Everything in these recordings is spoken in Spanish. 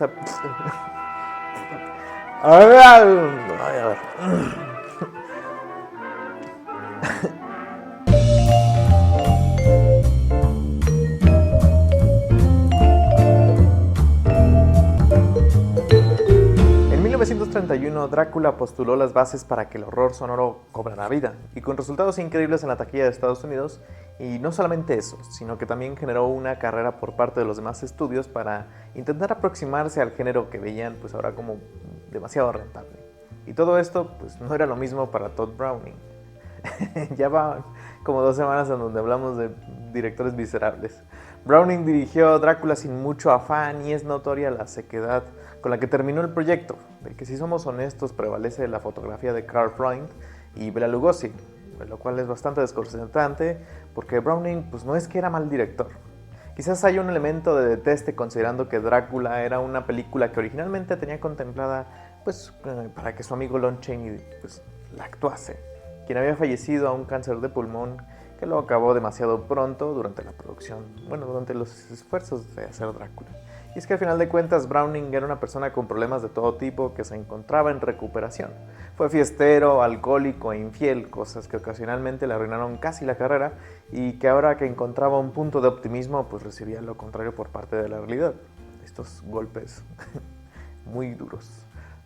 A ver, a ver. En 1931, Drácula postuló las bases para que el horror sonoro cobrara vida, y con resultados increíbles en la taquilla de Estados Unidos. Y no solamente eso, sino que también generó una carrera por parte de los demás estudios para intentar aproximarse al género que veían pues ahora como demasiado rentable. Y todo esto pues no era lo mismo para Todd Browning. Ya va como 2 semanas en donde hablamos de directores miserables. Browning dirigió Drácula sin mucho afán y es notoria la sequedad con la que terminó el proyecto, del que si somos honestos prevalece la fotografía de Karl Freund y Bela Lugosi, lo cual es bastante desconcertante porque Browning pues no es que era mal director. Quizás haya un elemento de deteste considerando que Drácula era una película que originalmente tenía contemplada pues para que su amigo Lon Chaney pues la actuase, quien había fallecido a un cáncer de pulmón que lo acabó demasiado pronto durante la producción, durante los esfuerzos de hacer Drácula. Y es que al final de cuentas Browning era una persona con problemas de todo tipo que se encontraba en recuperación. Fue fiestero, alcohólico e infiel, cosas que ocasionalmente le arruinaron casi la carrera y que ahora que encontraba un punto de optimismo pues recibía lo contrario por parte de la realidad. Estos golpes muy duros.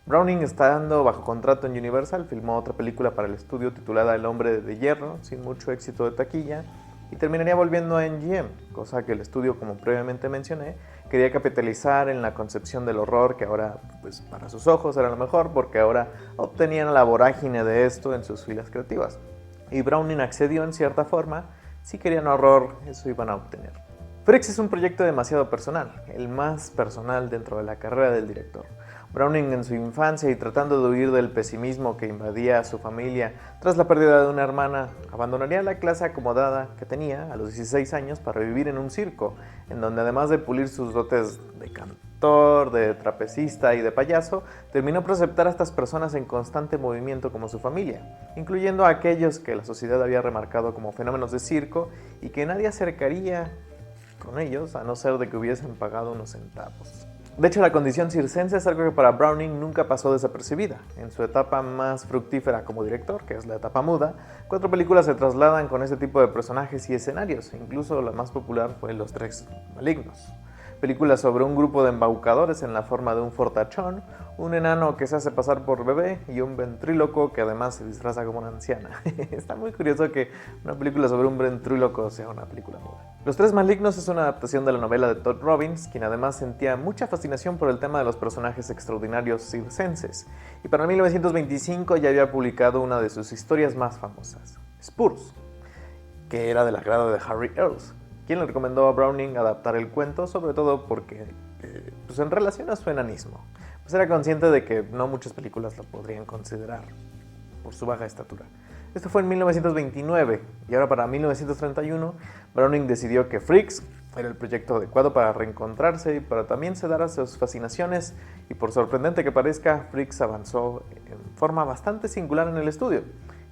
Browning, estando bajo contrato en Universal, filmó otra película para el estudio titulada El Hombre de Hierro, sin mucho éxito de taquilla, y terminaría volviendo a MGM, cosa que el estudio, como previamente mencioné, quería capitalizar en la concepción del horror que ahora, pues para sus ojos era lo mejor, porque ahora obtenían la vorágine de esto en sus filas creativas. Y Browning accedió en cierta forma, si querían horror, eso iban a obtener. Freaks es un proyecto demasiado personal, el más personal dentro de la carrera del director. Browning en su infancia y tratando de huir del pesimismo que invadía a su familia tras la pérdida de una hermana, abandonaría la clase acomodada que tenía a los 16 años para vivir en un circo, en donde además de pulir sus dotes de cantor, de trapecista y de payaso, terminó por aceptar a estas personas en constante movimiento como su familia, incluyendo a aquellos que la sociedad había remarcado como fenómenos de circo y que nadie acercaría con ellos a no ser de que hubiesen pagado unos centavos. De hecho, la condición circense es algo que para Browning nunca pasó desapercibida. En su etapa más fructífera como director, que es la etapa muda, 4 películas se trasladan con este tipo de personajes y escenarios, incluso la más popular fue Los Tres Malignos. Películas sobre un grupo de embaucadores en la forma de un fortachón, un enano que se hace pasar por bebé y un ventríloco que además se disfraza como una anciana. Está muy curioso que una película sobre un ventríloco sea una película muda. Los Tres Malignos es una adaptación de la novela de Todd Robbins, quien además sentía mucha fascinación por el tema de los personajes extraordinarios circenses, y para 1925 ya había publicado una de sus historias más famosas, Spurs, que era del agrado de Harry Earls, quien le recomendó a Browning adaptar el cuento, sobre todo porque, pues en relación a su enanismo, pues era consciente de que no muchas películas lo podrían considerar por su baja estatura. Esto fue en 1929 y ahora para 1931 Browning decidió que Freaks era el proyecto adecuado para reencontrarse y para también ceder a sus fascinaciones, y por sorprendente que parezca, Freaks avanzó en forma bastante singular en el estudio,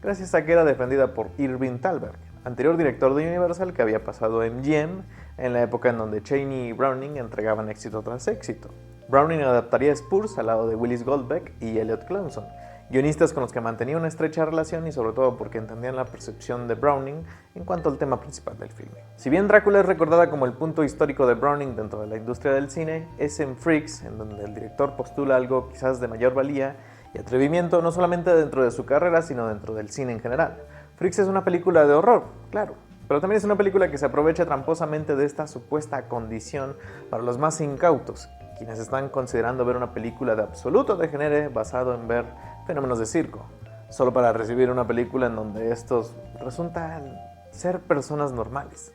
gracias a que era defendida por Irving Thalberg, anterior director de Universal que había pasado a MGM en la época en donde Chaney y Browning entregaban éxito tras éxito. Browning adaptaría Spurs al lado de Willis Goldbeck y Elliot Clemson, guionistas con los que mantenía una estrecha relación y sobre todo porque entendían la percepción de Browning en cuanto al tema principal del filme. Si bien Drácula es recordada como el punto histórico de Browning dentro de la industria del cine, es en Freaks en donde el director postula algo quizás de mayor valía y atrevimiento no solamente dentro de su carrera, sino dentro del cine en general. Freaks es una película de horror, claro, pero también es una película que se aprovecha tramposamente de esta supuesta condición para los más incautos, quienes están considerando ver una película de absoluto degenere basado en ver fenómenos de circo, solo para recibir una película en donde estos resultan ser personas normales.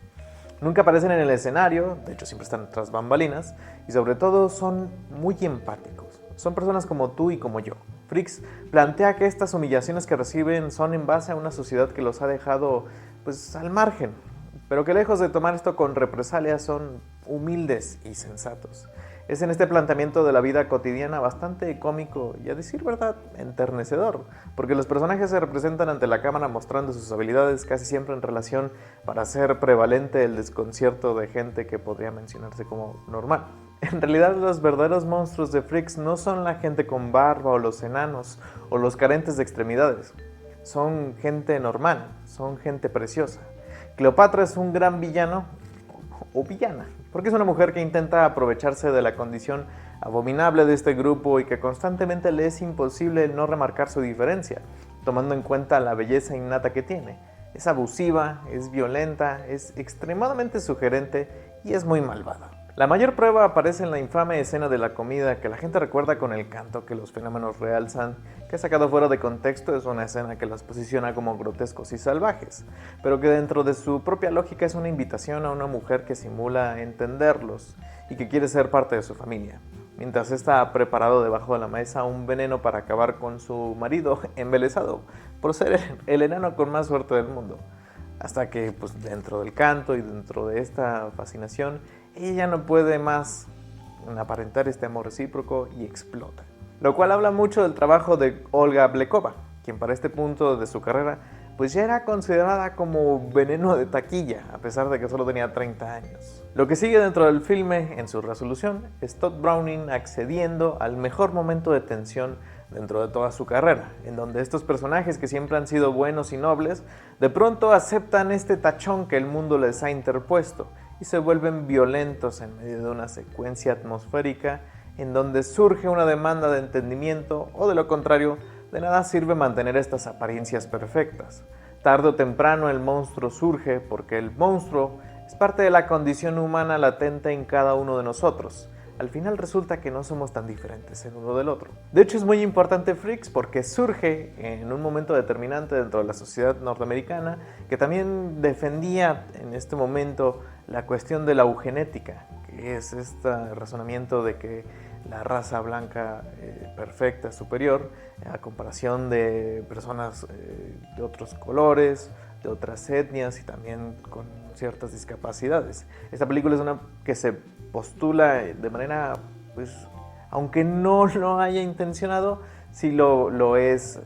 Nunca aparecen en el escenario, de hecho siempre están tras bambalinas, y sobre todo son muy empáticos. Son personas como tú y como yo. Freaks plantea que estas humillaciones que reciben son en base a una sociedad que los ha dejado pues al margen, pero que lejos de tomar esto con represalias son humildes y sensatos. Es en este planteamiento de la vida cotidiana bastante cómico y, a decir verdad, enternecedor, porque los personajes se representan ante la cámara mostrando sus habilidades casi siempre en relación para hacer prevalente el desconcierto de gente que podría mencionarse como normal. En realidad, los verdaderos monstruos de Freaks no son la gente con barba o los enanos o los carentes de extremidades. Son gente normal, son gente preciosa. Cleopatra es un gran villano o villana, porque es una mujer que intenta aprovecharse de la condición abominable de este grupo y que constantemente le es imposible no remarcar su diferencia, tomando en cuenta la belleza innata que tiene. Es abusiva, es violenta, es extremadamente sugerente y es muy malvada. La mayor prueba aparece en la infame escena de la comida que la gente recuerda con el canto que los fenómenos realzan, que sacado fuera de contexto es una escena que los posiciona como grotescos y salvajes, pero que dentro de su propia lógica es una invitación a una mujer que simula entenderlos y que quiere ser parte de su familia, mientras ésta ha preparado debajo de la mesa un veneno para acabar con su marido embelesado por ser el enano con más suerte del mundo. Hasta que, pues, dentro del canto y dentro de esta fascinación, ella no puede más aparentar este amor recíproco y explota. Lo cual habla mucho del trabajo de Olga Blekova, quien para este punto de su carrera pues ya era considerada como veneno de taquilla, a pesar de que solo tenía 30 años. Lo que sigue dentro del filme, en su resolución, es Tod Browning accediendo al mejor momento de tensión dentro de toda su carrera, en donde estos personajes que siempre han sido buenos y nobles, de pronto aceptan este tachón que el mundo les ha interpuesto y se vuelven violentos en medio de una secuencia atmosférica en donde surge una demanda de entendimiento o, de lo contrario, de nada sirve mantener estas apariencias perfectas. Tarde o temprano el monstruo surge porque el monstruo es parte de la condición humana latente en cada uno de nosotros. Al final resulta que no somos tan diferentes el uno del otro. De hecho, es muy importante Freaks porque surge en un momento determinante dentro de la sociedad norteamericana que también defendía en este momento la cuestión de la eugenética, que es este razonamiento de que la raza blanca perfecta, superior, a comparación de personas de otros colores, de otras etnias y también con ciertas discapacidades. Esta película es una que se postula de manera, pues, aunque no lo haya intencionado, sí lo es,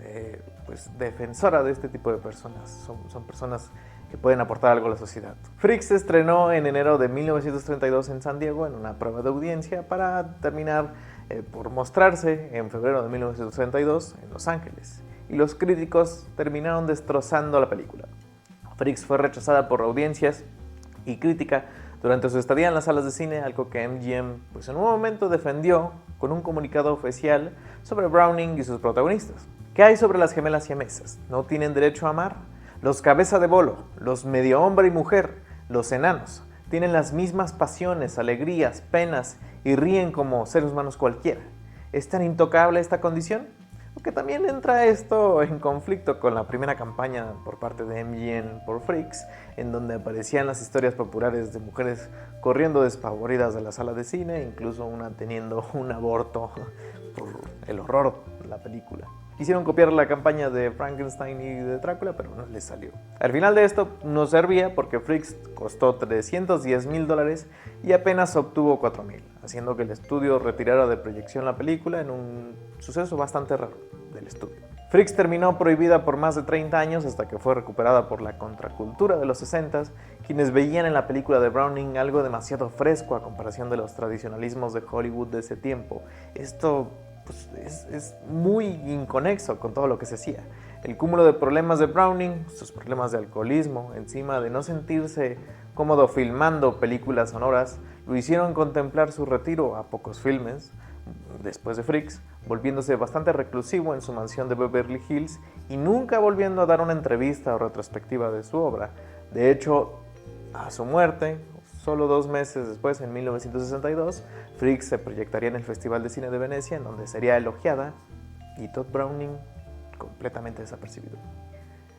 pues, defensora de este tipo de personas. Son personas que pueden aportar algo a la sociedad. Freaks se estrenó en enero de 1932 en San Diego en una prueba de audiencia para terminar por mostrarse en febrero de 1932 en Los Ángeles. Y los críticos terminaron destrozando la película. Freaks fue rechazada por audiencias y crítica durante su estadía en las salas de cine, algo que MGM pues en un momento defendió con un comunicado oficial sobre Browning y sus protagonistas. ¿Qué hay sobre las gemelas siamesas? ¿No tienen derecho a amar? Los cabeza de bolo, los medio hombre y mujer, los enanos, tienen las mismas pasiones, alegrías, penas y ríen como seres humanos cualquiera. ¿Es tan intocable esta condición? Porque también entra esto en conflicto con la primera campaña por parte de MGM por Freaks, en donde aparecían las historias populares de mujeres corriendo despavoridas de la sala de cine, incluso una teniendo un aborto por el horror de la película. Quisieron copiar la campaña de Frankenstein y de Drácula, pero no les salió. Al final de esto no servía porque Freaks costó $310,000 y apenas obtuvo $4,000, haciendo que el estudio retirara de proyección la película en un suceso bastante raro del estudio. Freaks terminó prohibida por más de 30 años hasta que fue recuperada por la contracultura de los 60s, quienes veían en la película de Browning algo demasiado fresco a comparación de los tradicionalismos de Hollywood de ese tiempo. Esto pues, es muy inconexo con todo lo que se hacía. El cúmulo de problemas de Browning, sus problemas de alcoholismo, encima de no sentirse cómodo filmando películas sonoras, lo hicieron contemplar su retiro a pocos filmes, después de Freaks, volviéndose bastante reclusivo en su mansión de Beverly Hills y nunca volviendo a dar una entrevista o retrospectiva de su obra. De hecho, a su muerte, solo 2 meses después, en 1962, Freaks se proyectaría en el Festival de Cine de Venecia, en donde sería elogiada, y Tod Browning completamente desapercibido.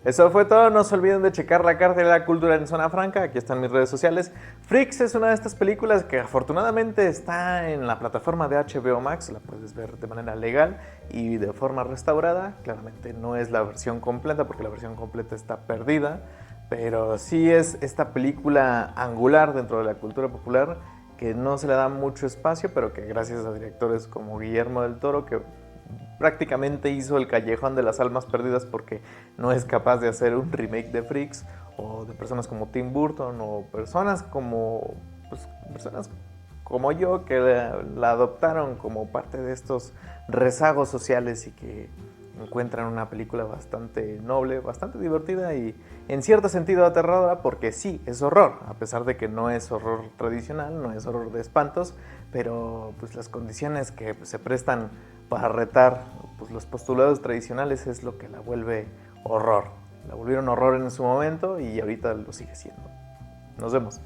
Eso fue todo, no se olviden de checar la carta de la cultura en Zona Franca, aquí están mis redes sociales. Freaks es una de estas películas que afortunadamente está en la plataforma de HBO Max, la puedes ver de manera legal y de forma restaurada. Claramente no es la versión completa porque la versión completa está perdida, pero sí es esta película angular dentro de la cultura popular que no se le da mucho espacio, pero que gracias a directores como Guillermo del Toro, que prácticamente hizo El Callejón de las Almas Perdidas porque no es capaz de hacer un remake de Freaks, o de personas como Tim Burton, o personas como, pues, personas como yo que la adoptaron como parte de estos rezagos sociales y que encuentran una película bastante noble, bastante divertida y en cierto sentido aterradora, porque sí, es horror, a pesar de que no es horror tradicional, no es horror de espantos, pero pues las condiciones que se prestan para retar pues, los postulados tradicionales es lo que la vuelve horror. La volvieron horror en su momento y ahorita lo sigue siendo. Nos vemos.